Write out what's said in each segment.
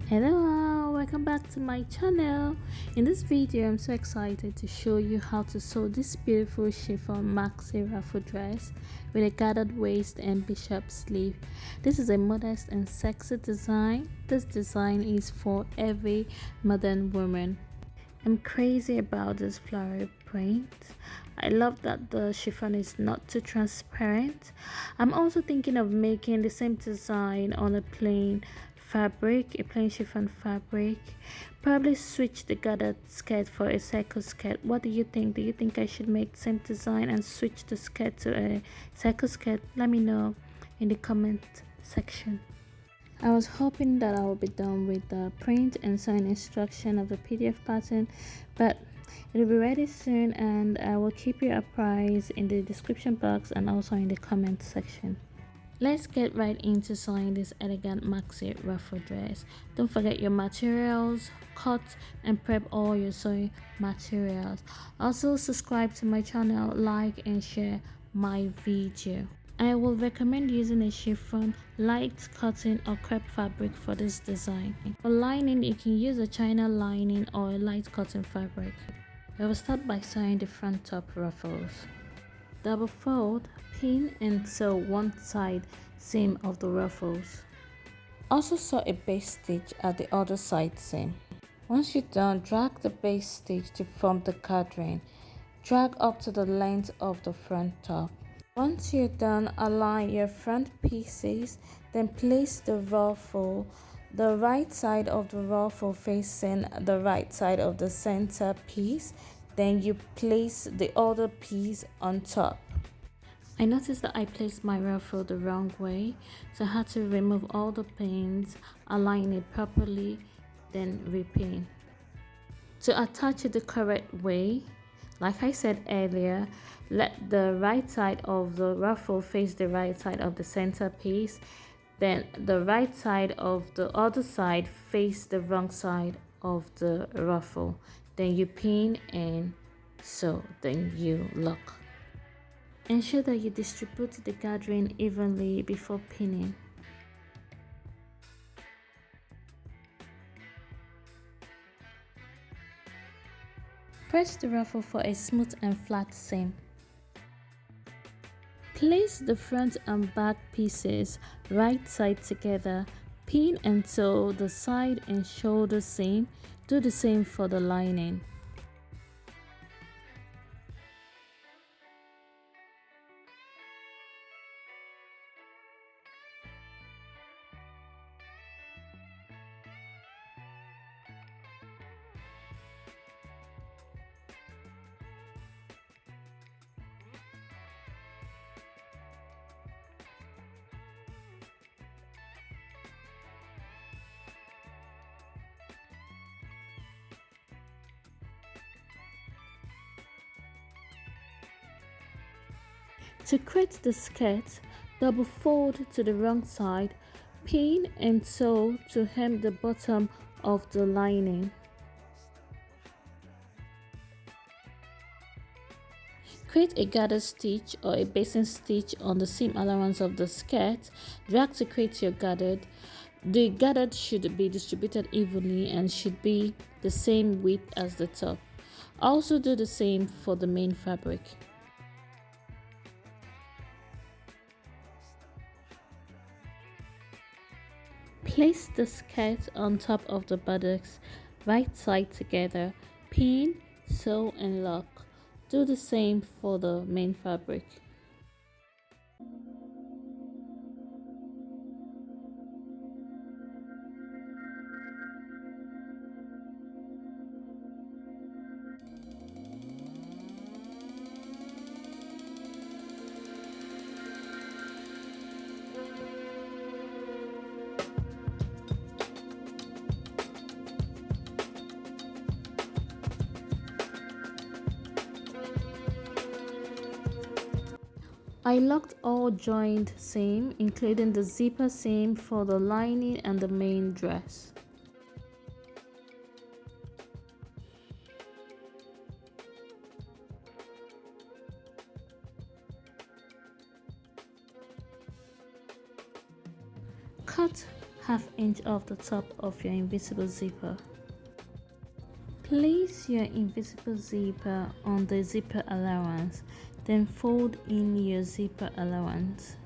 Hello, welcome back to my channel. In this video, I'm so excited to show you how to sew this beautiful chiffon maxi ruffle dress with a gathered waist and bishop sleeve. This is a modest and sexy design. This design is for every modern woman. I'm crazy about this floral print. I love that the chiffon is not too transparent. I'm also thinking of making the same design on a plain chiffon fabric. Probably switch the gathered skirt for a circle skirt. What do you think? Do you think I should make the same design and switch the skirt to a circle skirt? Let me know in the comment section. I was hoping that I will be done with the print and sewing instruction of the PDF pattern, but it will be ready soon, and I will keep you apprised in the description box and also in the comment section. Let's get right into sewing this elegant maxi ruffle dress. Don't forget your materials, cut and prep all your sewing materials. Also subscribe to my channel, like and share my video. I will recommend using a chiffon, light cotton or crepe fabric for this design. For lining, you can use a China lining or a light cotton fabric. I will start by sewing the front top ruffles. Double fold, pin and sew one side seam of the ruffles. Also sew a base stitch at the other side seam. Once you're done, drag the base stitch to form the gathering. Drag up to the length of the front top. Once you're done, align your front pieces, then place the ruffle, the right side of the ruffle facing the right side of the center piece. Then you place the other piece on top. I noticed that I placed my ruffle the wrong way, so I had to remove all the pins, align it properly, then repin. To attach it the correct way, like I said earlier, let the right side of the ruffle face the right side of the center piece, then the right side of the other side face the wrong side of the ruffle. Then you pin and sew, then you lock. Ensure that you distribute the gathering evenly before pinning. Press the ruffle for a smooth and flat seam. Place the front and back pieces right side together. Pin and sew the side and shoulder seam. Do the same for the lining. To create the skirt, double fold to the wrong side, pin and sew to hem the bottom of the lining. Create a gather stitch or a basting stitch on the seam allowance of the skirt. Drag to create your gathered. The gathered should be distributed evenly and should be the same width as the top. Also do the same for the main fabric. Place the skirt on top of the buttocks, right side together, pin, sew and lock. Do the same for the main fabric. I locked all joined seam, including the zipper seam for the lining and the main dress. Cut 1/2 inch off the top of your invisible zipper. Place your invisible zipper on the zipper allowance, then fold in your zipper allowance.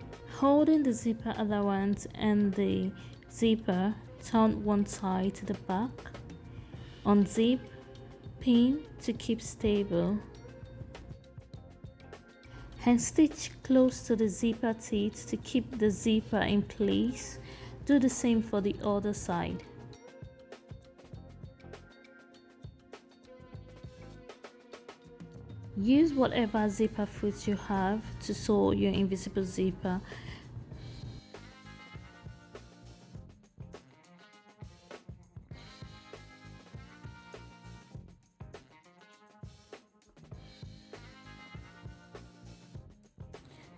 Holding the zipper allowance and the zipper, turn one side to the back. Unzip, pin to keep stable, and stitch close to the zipper teeth to keep the zipper in place. Do the same for the other side. Use whatever zipper foot you have to sew your invisible zipper.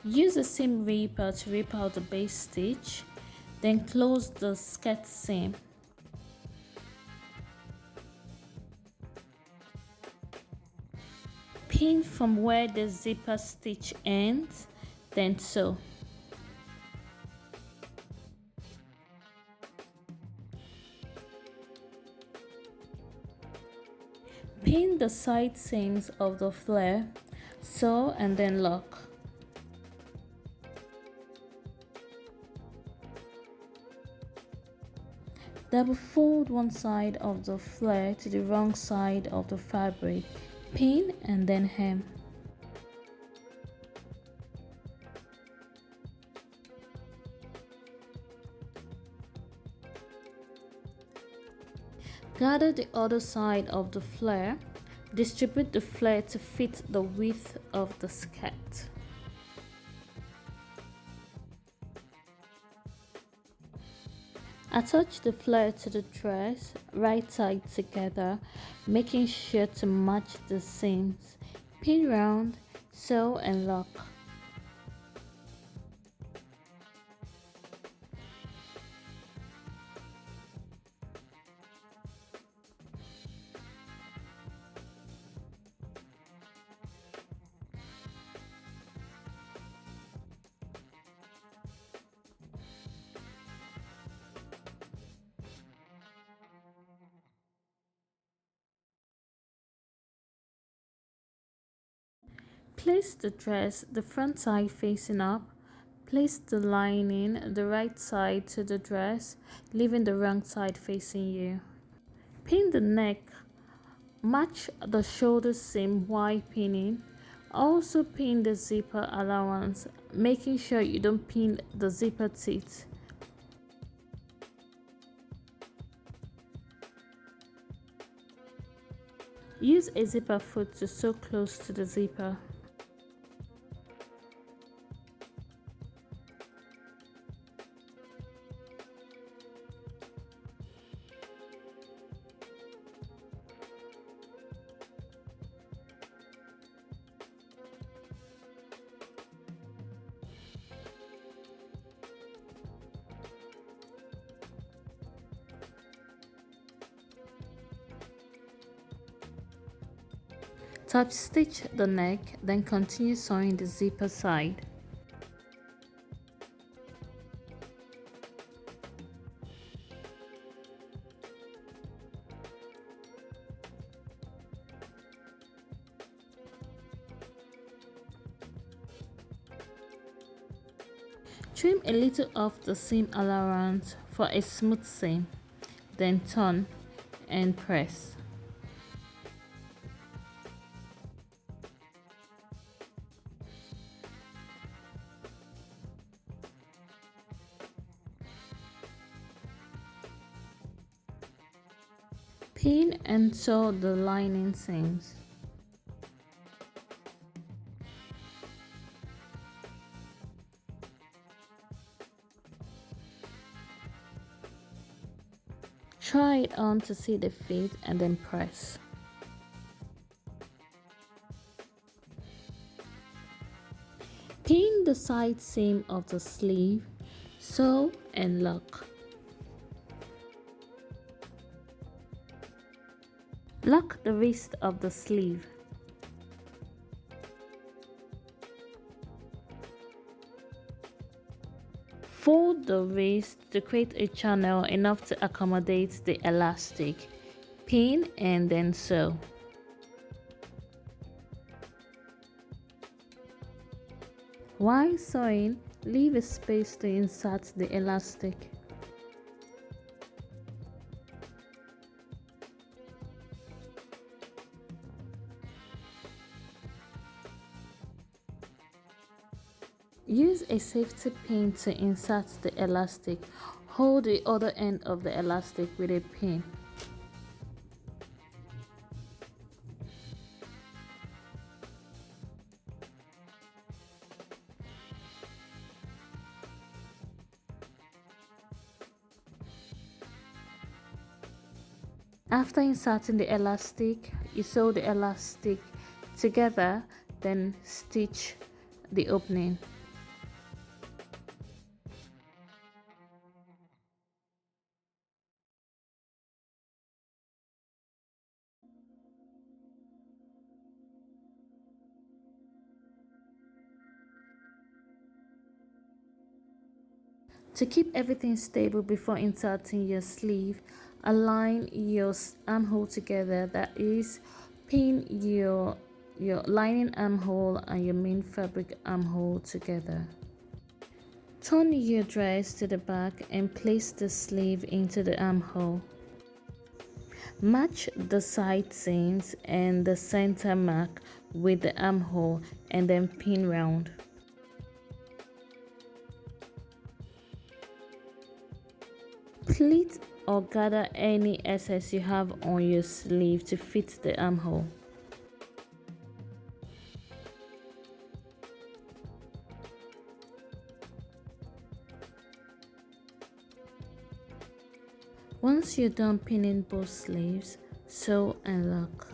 Use the seam ripper to rip out the base stitch, then close the skirt seam. Pin from where the zipper stitch ends, then sew. Pin the side seams of the flare, sew and then lock. Double fold one side of the flare to the wrong side of the fabric. Pin and then hem. Gather the other side of the flare. Distribute the flare to fit the width of the skirt. Attach the flare to the dress, right side together, making sure to match the seams. Pin round, sew and lock. Place the dress the front side facing up. Place the lining the right side to the dress, leaving the wrong side facing you. Pin the neck. Match the shoulder seam while pinning. Also pin the zipper allowance, making sure you don't pin the zipper teeth. Use a zipper foot to sew close to the zipper. Top stitch the neck, then continue sewing the zipper side. Trim a little off the seam allowance for a smooth seam, then turn and press. Pin and sew the lining seams. Try it on to see the fit and then press. Pin the side seam of the sleeve, sew and lock. Lock the wrist of the sleeve. Fold the waist to create a channel enough to accommodate the elastic. Pin and then sew. While sewing, leave a space to insert the elastic. Use a safety pin to insert the elastic. Hold the other end of the elastic with a pin. After inserting the elastic, you sew the elastic together, then stitch the opening. To keep everything stable before inserting your sleeve, align your armhole together, that is, pin your lining armhole and your main fabric armhole together. Turn your dress to the back and place the sleeve into the armhole. Match the side seams and the center mark with the armhole and then pin round. Pleat or gather any excess you have on your sleeve to fit the armhole. Once you're done pinning both sleeves, sew and lock.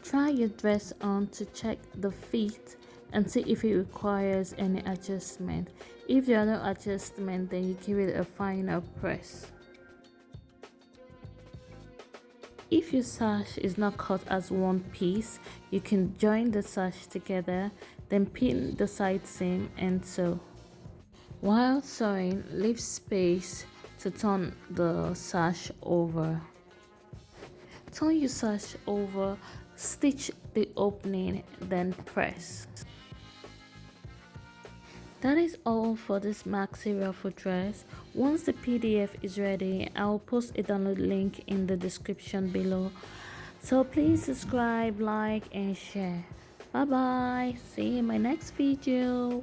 Try your dress on to check the fit and see if it requires any adjustment. If there are no adjustments, then you give it a final press. If your sash is not cut as one piece, you can join the sash together, then pin the side seam and sew. While sewing, leave space to turn the sash over. Turn your sash over, stitch the opening, then press. That is all for this maxi ruffle dress. Once the PDF is ready, I will post a download link in the description below. So please subscribe, like and share. Bye bye. See you in my next video.